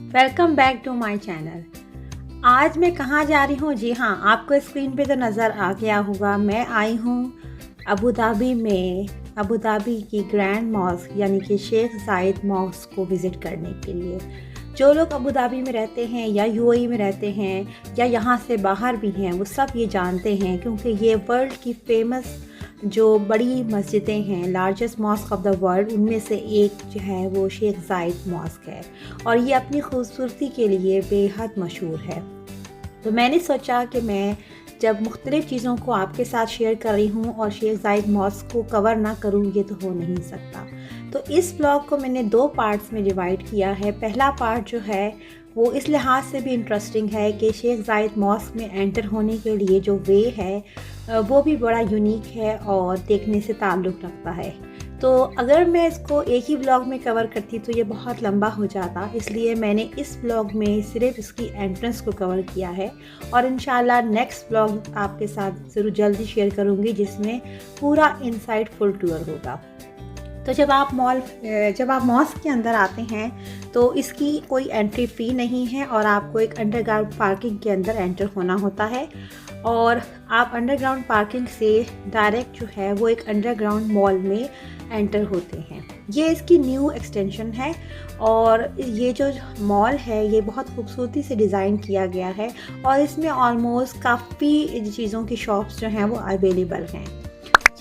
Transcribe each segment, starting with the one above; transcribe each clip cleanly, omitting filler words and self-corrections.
Welcome back to my channel. आज मैं कहाँ जा रही हूँ? जी हाँ, आपको स्क्रीन पे तो नज़र आ गया होगा। मैं आई हूँ अबू धाबी में, अबू धाबी की ग्रैंड मॉस्क यानी कि शेख जायद मॉस्क को विज़िट करने के लिए। जो लोग अबू धाबी में रहते हैं या यूएई में रहते हैं या यहाँ से बाहर भी हैं, वो सब ये जानते हैं क्योंकि ये वर्ल्ड की फेमस जो बड़ी मस्जिदें हैं, largest mosque of the world, उनमें से एक जो है वो शेख जायद मॉस्क है और ये अपनी खूबसूरती के लिए बेहद मशहूर है। तो मैंने सोचा कि मैं जब मुख्तलिफ़ चीज़ों को आपके साथ शेयर कर रही हूँ और शेख जायद मॉस्क को कवर ना करूँ, ये तो हो नहीं सकता। तो इस ब्लॉग को मैंने 2 पार्ट्स में डिवाइड किया है। पहला पार्ट जो है वो इस लिहाज से भी इंटरेस्टिंग है कि शेख जायद मॉस्क में एंटर होने के लिए जो वे है वो भी बड़ा यूनिक है और देखने से ताल्लुक़ रखता है। तो अगर मैं इसको एक ही ब्लॉग में कवर करती तो ये बहुत लंबा हो जाता, इसलिए मैंने इस ब्लॉग में सिर्फ इसकी एंट्रेंस को कवर किया है और इंशाल्लाह नेक्स्ट ब्लॉग आपके साथ ज़रूर जल्दी शेयर करूँगी जिसमें पूरा इनसाइड फुल टूर होगा। तो जब आप मॉस्क के अंदर आते हैं तो इसकी कोई एंट्री फ़ी नहीं है और आपको एक अंडरग्राउंड पार्किंग के अंदर एंटर होना होता है और आप अंडरग्राउंड पार्किंग से डायरेक्ट जो है वो एक अंडरग्राउंड मॉल में एंटर होते हैं। ये इसकी न्यू एक्सटेंशन है और ये जो मॉल है ये बहुत खूबसूरती से डिज़ाइन किया गया है और इसमें ऑलमोस्ट काफ़ी चीज़ों की शॉप्स जो हैं वो अवेलेबल हैं।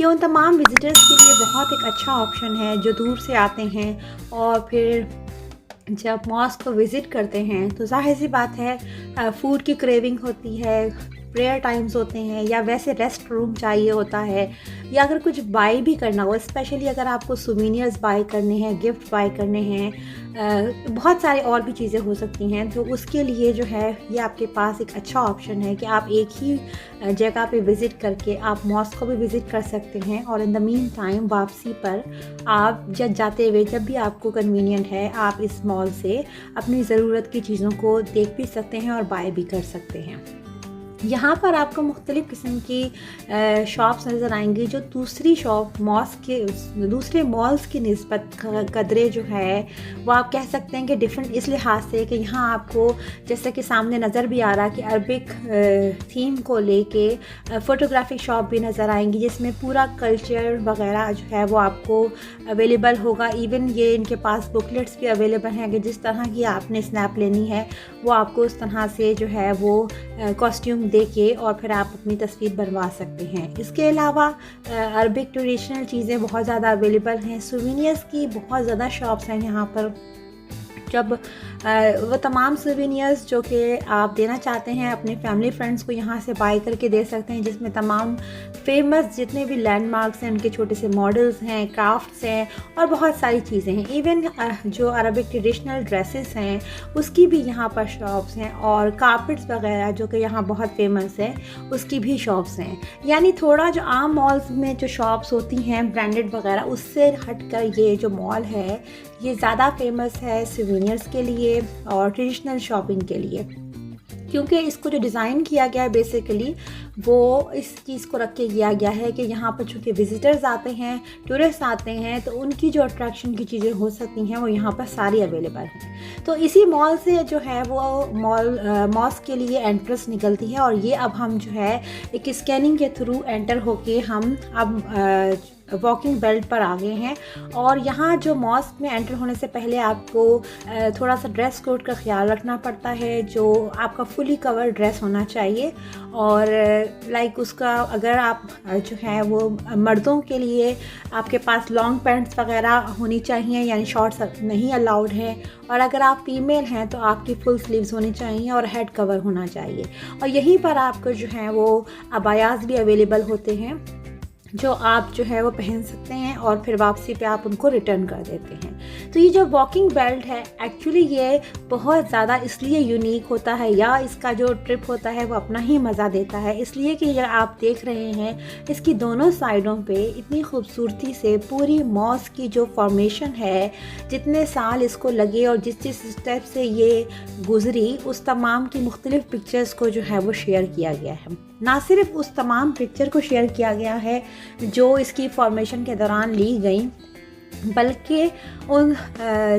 ये उन तमाम विज़िटर्स के लिए बहुत एक अच्छा ऑप्शन है जो दूर से आते हैं और फिर जब मॉस्क को विज़िट करते हैं तो जाहिर सी बात है फ़ूड की क्रेविंग होती है, प्रेयर टाइम्स होते हैं या वैसे रेस्ट रूम चाहिए होता है या अगर कुछ बाय भी करना हो, स्पेशली अगर आपको सुवेनियर्स बाय करने हैं, गिफ्ट बाय करने हैं, बहुत सारे और भी चीज़ें हो सकती हैं। तो उसके लिए जो है ये आपके पास एक अच्छा ऑप्शन है कि आप एक ही जगह पे विज़िट करके आप मॉस्क को भी विज़िट कर सकते हैं और इन द मीन टाइम वापसी पर आप जब जाते हुए जब भी आपको कन्वीनियंट है आप इस मॉल से अपनी ज़रूरत की चीज़ों को देख भी सकते हैं और बाय भी कर सकते हैं। यहाँ पर आपको मुख्तलिफ़ किस्म की शॉप्स नज़र आएंगी जो दूसरी शॉप मॉस्क के दूसरे मॉल्स की निस्बत कदरे जो है वो आप कह सकते हैं कि डिफरेंट इस लिहाज से कि यहाँ आपको जैसे कि सामने नज़र भी आ रहा कि अरबिक थीम को लेके फ़ोटोग्राफिक शॉप भी नज़र आएंगी जिसमें पूरा कल्चर वगैरह जो है वो आपको अवेलेबल होगा। इवन ये इनके पास बुकलेट्स भी अवेलेबल हैं कि जिस तरह की आपने स्नैप लेनी है वो आपको उस तरह से जो है वो कॉस्ट्यूम देके और फिर आप अपनी तस्वीर बनवा सकते हैं। इसके अलावा अरबिक ट्रेडिशनल चीज़ें बहुत ज़्यादा अवेलेबल हैं। सुवेनियर्स की बहुत ज़्यादा शॉप्स हैं यहाँ पर। जब वो तमाम सुवेनियर्स जो कि आप देना चाहते हैं अपने फैमिली फ्रेंड्स को यहाँ से बाय करके दे सकते हैं, जिसमें तमाम फेमस जितने भी लैंडमार्क्स हैं उनके छोटे से मॉडल्स हैं, क्राफ्ट्स हैं और बहुत सारी चीज़ें हैं। इवन जो अरबिक ट्रेडिशनल ड्रेसेस हैं उसकी भी यहाँ पर शॉप्स हैं और कारपेट्स वगैरह जो कि यहाँ बहुत फेमस है उसकी भी शॉप्स हैं। यानी थोड़ा जो आम मॉल्स में जो शॉप्स होती हैं ब्रांडेड वगैरह उससे हटकर ये जो मॉल है ये ज़्यादा फेमस है सुवेनियर्स के लिए और ट्रेडिशनल शॉपिंग के लिए, क्योंकि इसको जो डिज़ाइन किया गया है बेसिकली वो इस चीज़ को रख के किया गया है कि यहाँ पर चूँकि विज़िटर्स आते हैं, टूरिस्ट आते हैं, तो उनकी जो अट्रैक्शन की चीज़ें हो सकती हैं वो यहाँ पर सारी अवेलेबल हैं। तो इसी मॉल से जो है वो मॉस्क के लिए एंट्रेंस निकलती है और ये अब हम जो है एक स्कैनिंग के थ्रू एंटर होके हम अब वॉकिंग बेल्ट पर आ गए हैं। और यहाँ जो मॉस्क में एंटर होने से पहले आपको थोड़ा सा ड्रेस कोड का ख्याल रखना पड़ता है, जो आपका फुली कवर ड्रेस होना चाहिए और लाइक उसका अगर आप जो है वो मर्दों के लिए आपके पास लॉन्ग पैंट्स वगैरह होनी चाहिए, यानी शॉर्ट्स नहीं अलाउड है, और अगर आप फीमेल हैं तो आपकी फुल स्लीव्स होनी चाहिए और हेड कवर होना चाहिए। और यहीं पर आपको जो है वो अबायास भी अवेलेबल होते हैं जो आप जो है वो पहन सकते हैं और फिर वापसी पे आप उनको रिटर्न कर देते हैं। तो ये जो वॉकिंग बेल्ट है एक्चुअली ये बहुत ज़्यादा इसलिए यूनिक होता है या इसका जो ट्रिप होता है वो अपना ही मज़ा देता है, इसलिए कि अगर आप देख रहे हैं इसकी दोनों साइडों पे इतनी खूबसूरती से पूरी मॉस्क की जो फॉर्मेशन है, जितने साल इसको लगे और जिस जिस स्टेप से ये गुजरी उस तमाम की मुख्तलिफ़ पिक्चर्स को जो है वो शेयर किया गया है। ना सिर्फ उस तमाम पिक्चर को शेयर किया गया है जो इसकी फॉर्मेशन के दौरान ली गई, बल्कि उन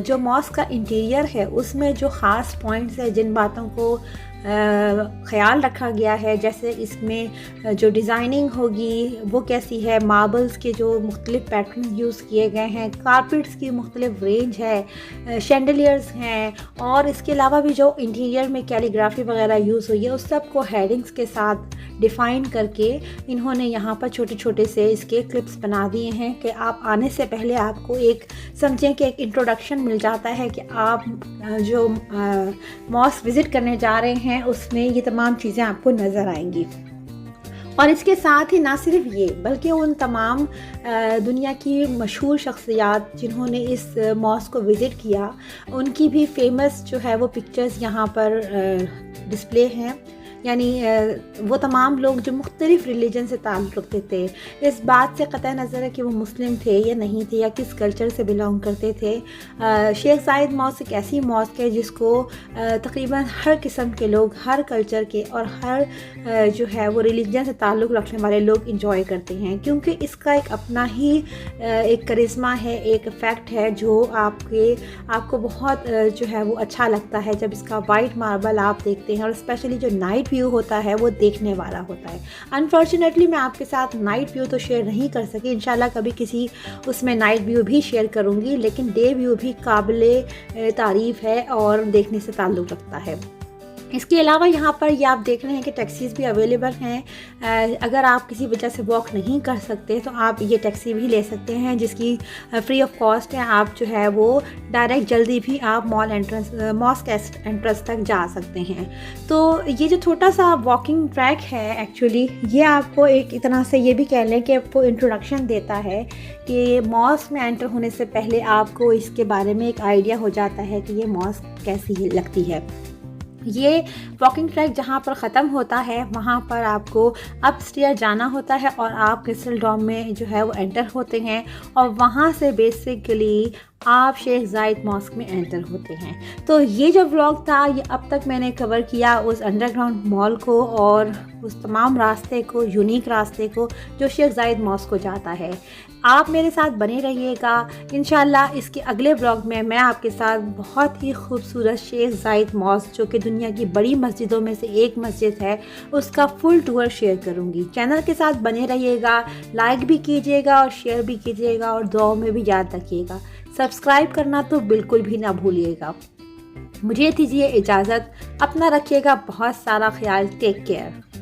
जो मॉस्क का इंटीरियर है उसमें जो ख़ास पॉइंट्स है, जिन बातों को ख़्याल रखा गया है, जैसे इसमें जो डिज़ाइनिंग होगी वो कैसी है, मार्बल्स के जो मुख्तलिफ़ पैटर्न यूज़ किए गए हैं, कारपेट्स की मुख्तलिफ़ रेंज है, शैंडलियर्स हैं, और इसके अलावा भी जो इंटीरियर में कैलीग्राफी वगैरह यूज़ हुई है उस सब को हेडिंग्स के साथ डिफ़ाइन करके इन्होंने यहाँ पर छोटे छोटे से इसके क्लिप्स बना दिए हैं कि आप आने से पहले आपको एक समझें कि एक इंट्रोडक्शन मिल जाता है कि आप जो मॉस्क विज़िट करने जा रहे हैं उसमें ये तमाम चीज़ें आपको नज़र आएंगी। और इसके साथ ही ना सिर्फ ये बल्कि उन तमाम दुनिया की मशहूर शख्सियात जिन्होंने इस मॉस्क को विज़िट किया उनकी भी फेमस जो है वो पिक्चर्स यहाँ पर डिस्प्ले हैं। यानी वो तमाम लोग जो मुख्तलिफ़ रिलीजन से ताल्लुक़ रखते थे, इस बात से क़तई नज़र है कि वो मुस्लिम थे या नहीं थे या किस कल्चर से बिलोंग करते थे। शेख ज़ायद मॉस्क एक ऐसी मॉस्क है जिसको तकरीबन हर किस्म के लोग, हर कल्चर के और हर जो है वो रिलीजन से ताल्लुक़ रखने वाले लोग इंजॉय करते हैं, क्योंकि इसका एक अपना ही एक करिश्मा है, एक इफ़ेक्ट है जो आपको बहुत जो है वो अच्छा लगता है जब इसका वाइट मार्बल आप देखते हैं, और स्पेशली जो नाइट व्यू होता है वो देखने वाला होता है। अनफॉर्चुनेटली मैं आपके साथ नाइट व्यू तो शेयर नहीं कर सकी, इंशाल्लाह कभी किसी उसमें नाइट व्यू भी शेयर करूंगी, लेकिन डे व्यू भी काबिले तारीफ़ है और देखने से ताल्लुक़ रखता है। इसके अलावा यहाँ पर ये आप देख रहे हैं कि टैक्सीज़ भी अवेलेबल हैं। अगर आप किसी वजह से वॉक नहीं कर सकते तो आप ये टैक्सी भी ले सकते हैं जिसकी फ्री ऑफ कॉस्ट है। आप जो है वो डायरेक्ट जल्दी भी आप मॉस्क एंट्रेंस तक जा सकते हैं। तो ये जो छोटा सा वॉकिंग ट्रैक है एक्चुअली ये आपको एक तरह से ये भी कह लें कि आपको इंट्रोडक्शन देता है कि मॉस्क में एंटर होने से पहले आपको इसके बारे में एक आइडिया हो जाता है कि ये मॉस्क कैसी लगती है। ये वॉकिंग ट्रैक जहाँ पर ख़त्म होता है वहाँ पर आपको अपस्टेयर जाना होता है और आप क्रिस्टल डोम में जो है वो एंटर होते हैं, और वहाँ से बेसिकली आप शेख ज़ायद मॉस्क में एंटर होते हैं। तो ये जो व्लॉग था ये अब तक मैंने कवर किया उस अंडरग्राउंड मॉल को और उस तमाम रास्ते को, यूनिक रास्ते को जो शेख ज़ायद मॉस्क को जाता है। आप मेरे साथ बने रहिएगा। इंशाल्लाह इसके अगले व्लॉग में मैं आपके साथ बहुत ही खूबसूरत शेख ज़ायद मॉस्क जो कि दुनिया की बड़ी मस्जिदों में से एक मस्जिद है उसका फुल टूर शेयर करूंगी। चैनल के साथ बने रहिएगा, लाइक भी कीजिएगा और शेयर भी कीजिएगा और दुआओं में भी याद रखिएगा। सब्सक्राइब करना तो बिल्कुल भी ना भूलिएगा। मुझे दीजिए इजाज़त, अपना रखिएगा बहुत सारा ख्याल। Take care.